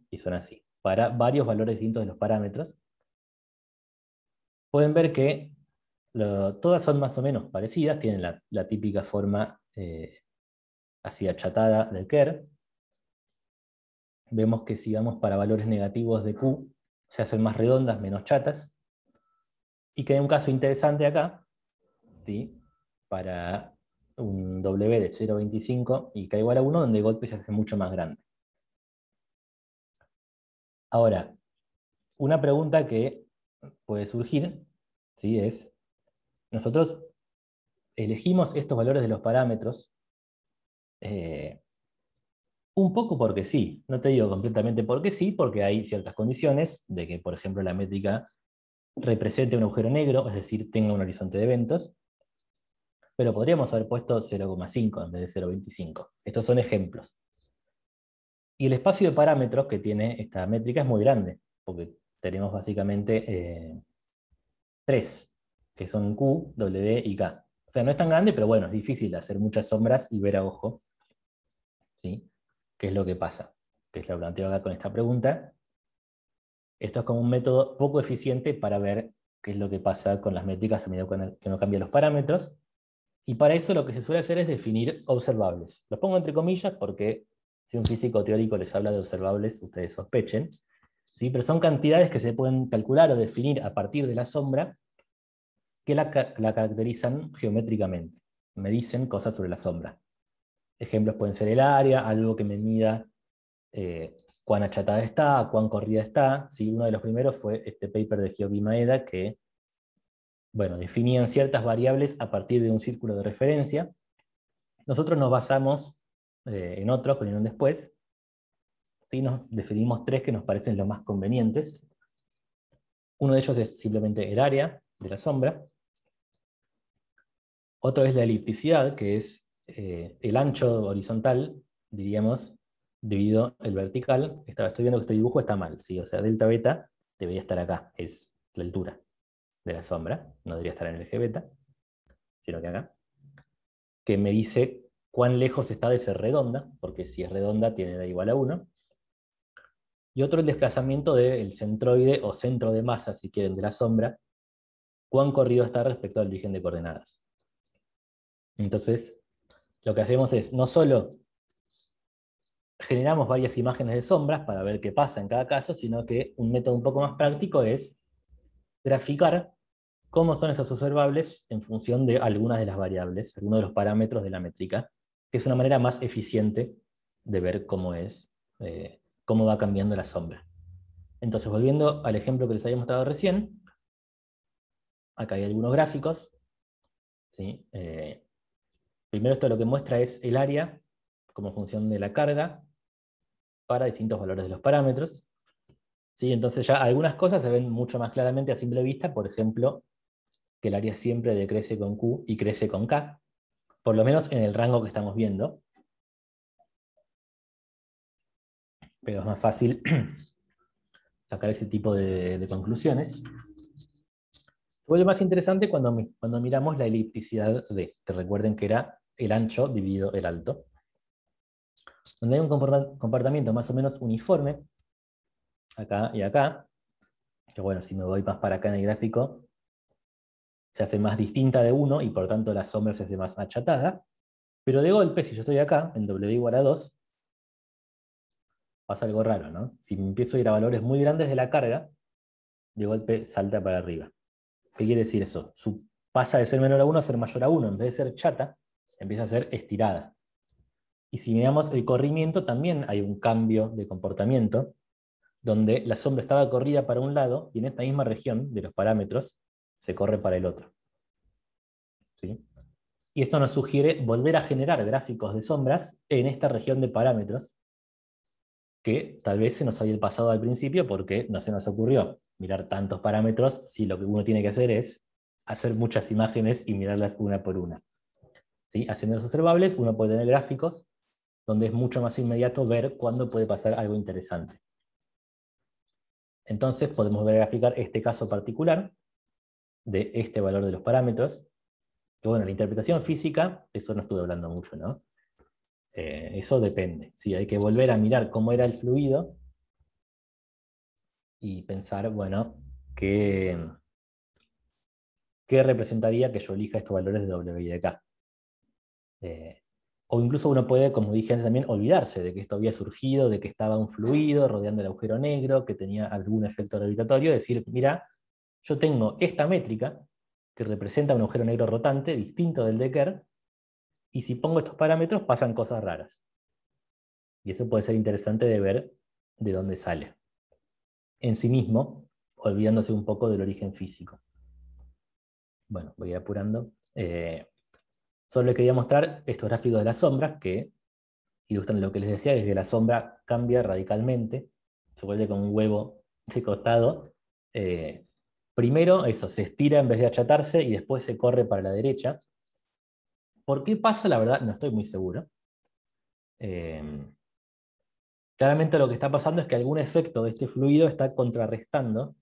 y son así. Para varios valores distintos de los parámetros, pueden ver que todas son más o menos parecidas, tienen la típica forma así achatada del Kerr. Vemos que si vamos para valores negativos de Q, se hacen más redondas, menos chatas, y que hay un caso interesante acá, ¿sí? Para un W de 0,25 y K igual a 1, donde el golpe se hace mucho más grande. Ahora, una pregunta que puede surgir, ¿sí? Es, nosotros elegimos estos valores de los parámetros un poco porque sí, no te digo completamente porque sí, porque hay ciertas condiciones de que, por ejemplo, la métrica represente un agujero negro, es decir, tenga un horizonte de eventos, pero podríamos haber puesto 0,5 en vez de 0,25. Estos son ejemplos. Y el espacio de parámetros que tiene esta métrica es muy grande, porque tenemos básicamente 3, que son Q, W y K. O sea, no es tan grande, pero bueno, es difícil hacer muchas sombras y ver a ojo, ¿sí? ¿Qué es lo que pasa? Que es lo que planteo acá con esta pregunta. Esto es como un método poco eficiente para ver qué es lo que pasa con las métricas a medida que uno cambia los parámetros. Y para eso lo que se suele hacer es definir observables. Los pongo entre comillas porque si un físico teórico les habla de observables, ustedes sospechen. ¿Sí? Pero son cantidades que se pueden calcular o definir a partir de la sombra que la caracterizan geométricamente. Me dicen cosas sobre la sombra. Ejemplos pueden ser el área, algo que me mida cuán achatada está, cuán corrida está. ¿Sí? Uno de los primeros fue este paper de Georgi Maeda que bueno, definían ciertas variables a partir de un círculo de referencia. Nosotros nos basamos en otros que vinieron después. ¿Sí? Nos definimos 3 que nos parecen los más convenientes. Uno de ellos es simplemente el área de la sombra. Otro es la elipticidad, que es el ancho horizontal, diríamos, dividido el vertical. Estoy viendo que este dibujo está mal, ¿sí? O sea, delta beta debería estar acá, es la altura de la sombra, no debería estar en el eje beta, sino que acá, que me dice cuán lejos está de ser redonda, porque si es redonda tiene da igual a 1. Y otro el desplazamiento del centroide o centro de masa, si quieren, de la sombra, cuán corrido está respecto al origen de coordenadas. Entonces, lo que hacemos es, no solo generamos varias imágenes de sombras para ver qué pasa en cada caso, sino que un método un poco más práctico es graficar cómo son estos observables en función de algunas de las variables, algunos de los parámetros de la métrica, que es una manera más eficiente de ver cómo cómo va cambiando la sombra. Entonces, volviendo al ejemplo que les había mostrado recién, acá hay algunos gráficos. ¿Sí? Primero esto lo que muestra es el área como función de la carga para distintos valores de los parámetros. ¿Sí? Entonces ya algunas cosas se ven mucho más claramente a simple vista, por ejemplo, que el área siempre decrece con Q y crece con K, por lo menos en el rango que estamos viendo. Pero es más fácil sacar ese tipo de conclusiones. Se vuelve más interesante cuando miramos la elipticidad D, que recuerden que era el ancho dividido el alto, donde hay un comportamiento más o menos uniforme, acá y acá, que bueno, si me voy más para acá en el gráfico, se hace más distinta de 1 y por tanto la sombra se hace más achatada, pero de golpe, si yo estoy acá, en W igual a 2, pasa algo raro, ¿no? Si empiezo a ir a valores muy grandes de la carga, de golpe salta para arriba. ¿Qué quiere decir eso? Pasa de ser menor a 1 a ser mayor a 1, en vez de ser chata, empieza a ser estirada. Y si miramos el corrimiento, también hay un cambio de comportamiento, donde la sombra estaba corrida para un lado y en esta misma región de los parámetros se corre para el otro. ¿Sí? Y esto nos sugiere volver a generar gráficos de sombras en esta región de parámetros, que tal vez se nos había pasado al principio porque no se nos ocurrió mirar tantos parámetros si lo que uno tiene que hacer es hacer muchas imágenes y mirarlas una por una. ¿Sí? Haciendo los observables, uno puede tener gráficos donde es mucho más inmediato ver cuándo puede pasar algo interesante. Entonces podemos graficar este caso particular de este valor de los parámetros. Que bueno, la interpretación física, eso no estuve hablando mucho, ¿no? Eso depende. ¿Sí? Hay que volver a mirar cómo era el fluido y pensar, bueno, qué representaría que yo elija estos valores de W y de K. O incluso uno puede, como dije antes también, olvidarse de que esto había surgido, de que estaba un fluido rodeando el agujero negro, que tenía algún efecto gravitatorio, decir, mira, yo tengo esta métrica que representa un agujero negro rotante distinto del de Kerr, y si pongo estos parámetros pasan cosas raras. Y eso puede ser interesante de ver de dónde sale. En sí mismo, olvidándose un poco del origen físico. Bueno, voy apurando. Solo les quería mostrar estos gráficos de las sombras que ilustran lo que les decía, es que la sombra cambia radicalmente, se vuelve como un huevo de costado. Primero, eso, se estira en vez de achatarse y después se corre para la derecha. ¿Por qué pasa? La verdad, no estoy muy seguro. Claramente lo que está pasando es que algún efecto de este fluido está contrarrestando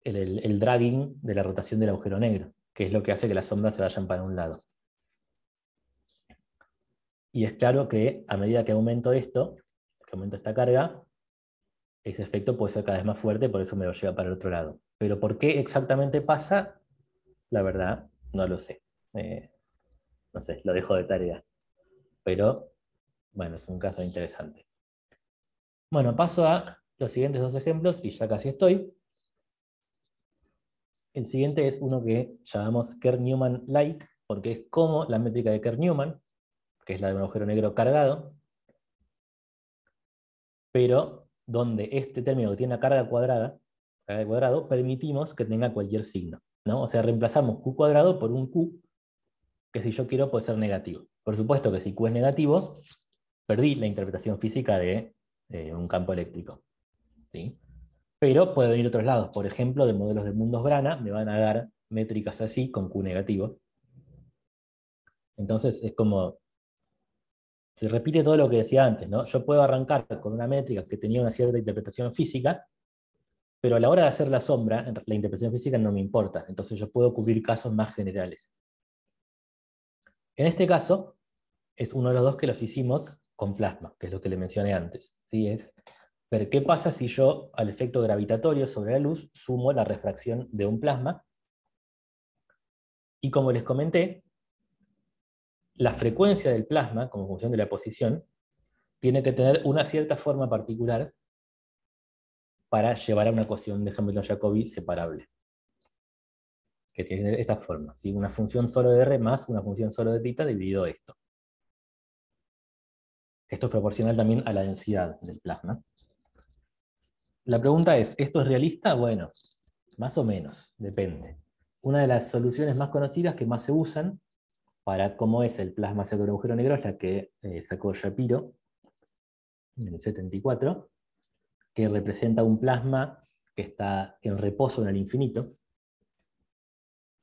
el dragging de la rotación del agujero negro, que es lo que hace que las sombras se vayan para un lado. Y es claro que a medida que aumento esto, que aumento esta carga, ese efecto puede ser cada vez más fuerte, por eso me lo lleva para el otro lado. Pero ¿por qué exactamente pasa? La verdad, no lo sé. No sé, lo dejo de tarea. Pero, bueno, es un caso interesante. Bueno, paso a los siguientes dos ejemplos, y ya casi estoy. El siguiente es uno que llamamos Kerr-Newman-like, porque es como la métrica de Kerr-Newman, que es la de un agujero negro cargado, pero donde este término que tiene una carga cuadrada, permitimos que tenga cualquier signo, ¿no? O sea, reemplazamos Q cuadrado por un Q, que si yo quiero puede ser negativo. Por supuesto que si Q es negativo, perdí la interpretación física de un campo eléctrico. ¿Sí? Pero puede venir otros lados. Por ejemplo, de modelos de mundos Brana, me van a dar métricas así con Q negativo. Entonces es como, se repite todo lo que decía antes, ¿no? Yo puedo arrancar con una métrica que tenía una cierta interpretación física, pero a la hora de hacer la sombra, la interpretación física no me importa. Entonces yo puedo cubrir casos más generales. En este caso, es uno de los dos que los hicimos con plasma, que es lo que le mencioné antes. ¿Sí? Es ver qué pasa si yo al efecto gravitatorio sobre la luz sumo la refracción de un plasma. Y como les comenté, la frecuencia del plasma, como función de la posición, tiene que tener una cierta forma particular para llevar a una ecuación de Hamilton-Jacobi separable, que tiene esta forma, ¿sí? Una función solo de R más una función solo de θ dividido esto. Esto es proporcional también a la densidad del plasma. La pregunta es, ¿esto es realista? Bueno, más o menos, depende. Una de las soluciones más conocidas que más se usan para cómo es el plasma cerca del agujero negro es la que sacó Shapiro en el 74, que representa un plasma que está en reposo en el infinito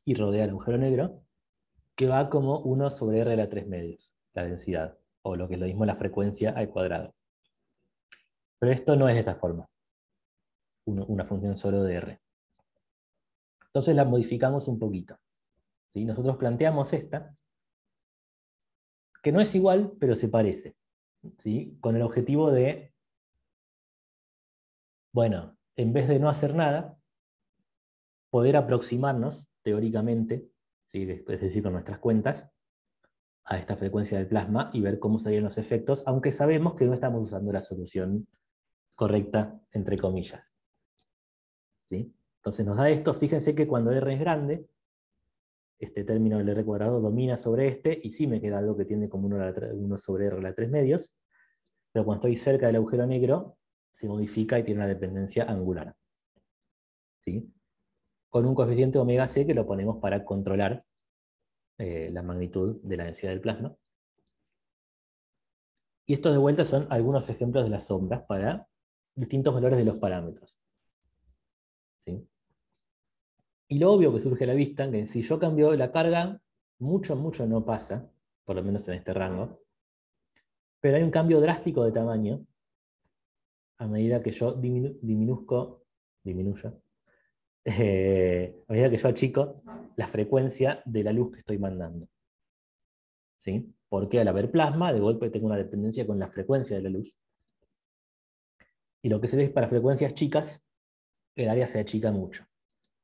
y rodea el agujero negro, que va como 1 sobre R a la 3 medios, la densidad, o lo que es lo mismo la frecuencia al cuadrado. Pero esto no es de esta forma, una función solo de R. Entonces la modificamos un poquito. ¿Sí? Nosotros planteamos esta, que no es igual, pero se parece. ¿Sí? Con el objetivo de, bueno, en vez de no hacer nada, poder aproximarnos, teóricamente, ¿sí? Es decir, con nuestras cuentas, a esta frecuencia del plasma y ver cómo serían los efectos, aunque sabemos que no estamos usando la solución correcta, entre comillas. ¿Sí? Entonces nos da esto, fíjense que cuando R es grande, este término del R cuadrado domina sobre este, y sí me queda algo que tiende como 1 sobre R a la 3 medios, pero cuando estoy cerca del agujero negro, se modifica y tiene una dependencia angular. ¿Sí? Con un coeficiente omega c que lo ponemos para controlar la magnitud de la densidad del plasma. Y estos de vuelta son algunos ejemplos de las sombras para distintos valores de los parámetros. ¿Sí? Y lo obvio que surge a la vista, que si yo cambio la carga, mucho no pasa, por lo menos en este rango, pero hay un cambio drástico de tamaño a medida que yo disminuyo, a medida que yo achico la frecuencia de la luz que estoy mandando. ¿Sí? Porque al haber plasma, de golpe tengo una dependencia con la frecuencia de la luz. Y lo que se ve es para frecuencias chicas, el área se achica mucho.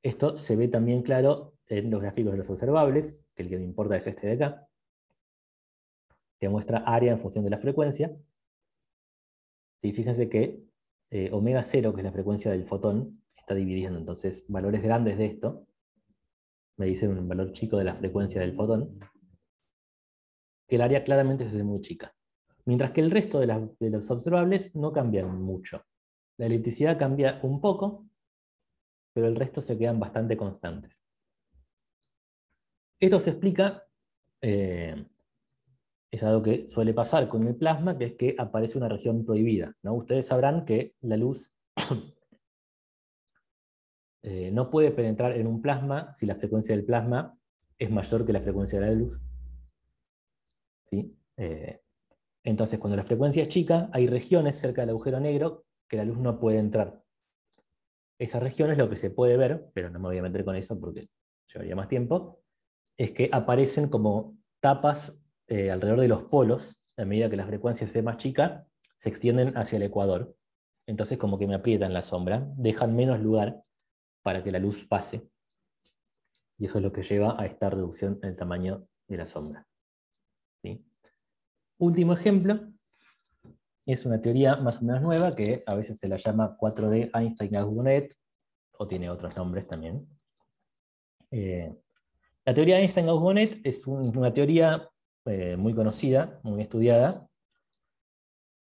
Esto se ve también claro en los gráficos de los observables, que el que me importa es este de acá, que muestra área en función de la frecuencia. ¿Sí? Fíjense que omega 0, que es la frecuencia del fotón, está dividiendo. Entonces, valores grandes de esto me dicen un valor chico de la frecuencia del fotón, que el área claramente se hace muy chica. Mientras que el resto de los observables no cambian mucho. La electricidad cambia un poco, pero el resto se quedan bastante constantes. Esto se explica, es algo que suele pasar con el plasma, que es que aparece una región prohibida, ¿no? Ustedes sabrán que la luz no puede penetrar en un plasma si la frecuencia del plasma es mayor que la frecuencia de la luz. ¿Sí? Entonces, cuando la frecuencia es chica, hay regiones cerca del agujero negro que la luz no puede entrar. Esas regiones, lo que se puede ver, pero no me voy a meter con eso porque llevaría más tiempo, es que aparecen como tapas alrededor de los polos. A medida que la frecuencia esté más chica, se extienden hacia el ecuador. Entonces como que me aprietan la sombra, dejan menos lugar para que la luz pase. Y eso es lo que lleva a esta reducción en el tamaño de la sombra. ¿Sí? Último ejemplo, es una teoría más o menos nueva que a veces se la llama 4D Einstein-Gauss-Bonnet, o tiene otros nombres también. La teoría de Einstein-Gauss-Bonnet es una teoría muy conocida, muy estudiada,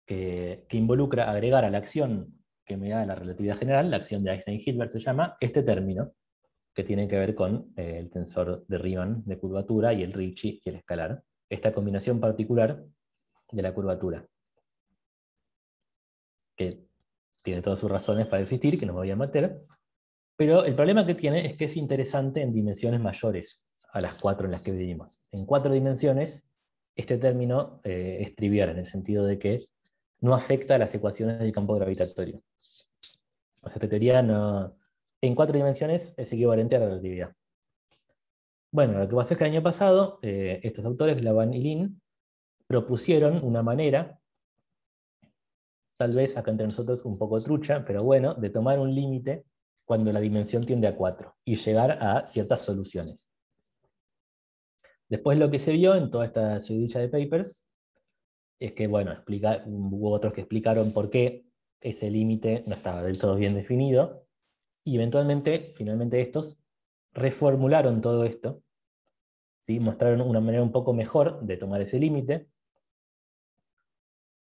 que involucra agregar a la acción que me da la relatividad general, la acción de Einstein-Hilbert se llama, este término, que tiene que ver con el tensor de Riemann de curvatura y el Ricci y el escalar. Esta combinación particular de la curvatura, que tiene todas sus razones para existir, que no me voy a meter, pero el problema que tiene es que es interesante en dimensiones mayores a las 4 en las que vivimos. En 4 dimensiones, este término es trivial, en el sentido de que no afecta a las ecuaciones del campo gravitatorio. O sea, esta teoría no, en 4 dimensiones es equivalente a la relatividad. Bueno, lo que pasó es que el año pasado, estos autores, Laban y Lin, propusieron una manera, tal vez acá entre nosotros un poco trucha, pero bueno, de tomar un límite cuando la dimensión tiende a 4 y llegar a ciertas soluciones. Después lo que se vio en toda esta seguidilla de papers es que, bueno, hubo otros que explicaron por qué ese límite no estaba del todo bien definido, y eventualmente, finalmente estos reformularon todo esto, ¿sí? Mostraron una manera un poco mejor de tomar ese límite,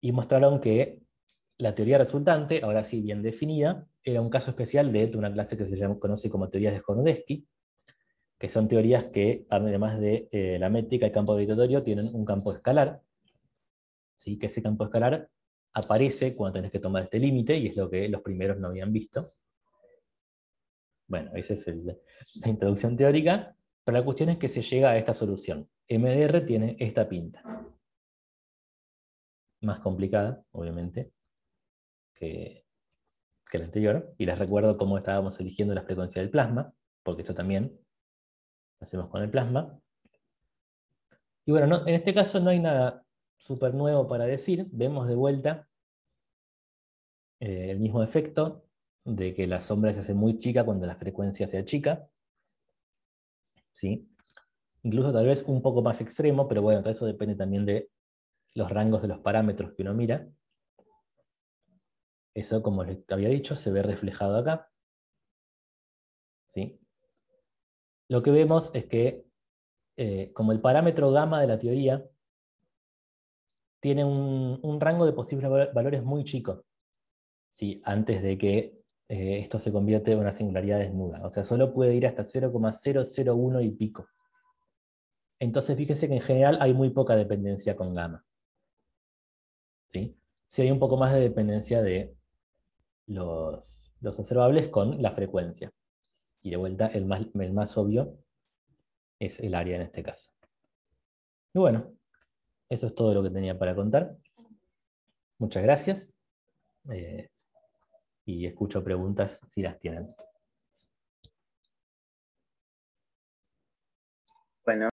y mostraron que la teoría resultante, ahora sí bien definida, era un caso especial de una clase que se conoce como teorías de Hornodesky, que son teorías que, además de la métrica y campo gravitatorio, tienen un campo escalar, ¿sí? Que ese campo escalar aparece cuando tenés que tomar este límite, y es lo que los primeros no habían visto. Bueno, esa es la introducción teórica, pero la cuestión es que se llega a esta solución. MDR tiene esta pinta. Más complicada, obviamente, que la anterior, y les recuerdo cómo estábamos eligiendo la frecuencia del plasma, porque esto también lo hacemos con el plasma. Y bueno, en este caso no hay nada súper nuevo para decir. Vemos de vuelta el mismo efecto de que la sombra se hace muy chica cuando la frecuencia se achica. ¿Sí? Incluso tal vez un poco más extremo, pero bueno, todo eso depende también de los rangos de los parámetros que uno mira. Eso, como les había dicho, se ve reflejado acá. ¿Sí? Lo que vemos es que como el parámetro gamma de la teoría tiene un rango de posibles valores muy chico. ¿sí? Antes de que esto se convierte en una singularidad desnuda. O sea, solo puede ir hasta 0,001 y pico. Entonces, fíjese que en general hay muy poca dependencia con gamma. ¿Sí? Sí hay un poco más de dependencia de los observables con la frecuencia. Y de vuelta, el más obvio es el área en este caso. Y bueno, eso es todo lo que tenía para contar. Muchas gracias. Y escucho preguntas si las tienen. Bueno.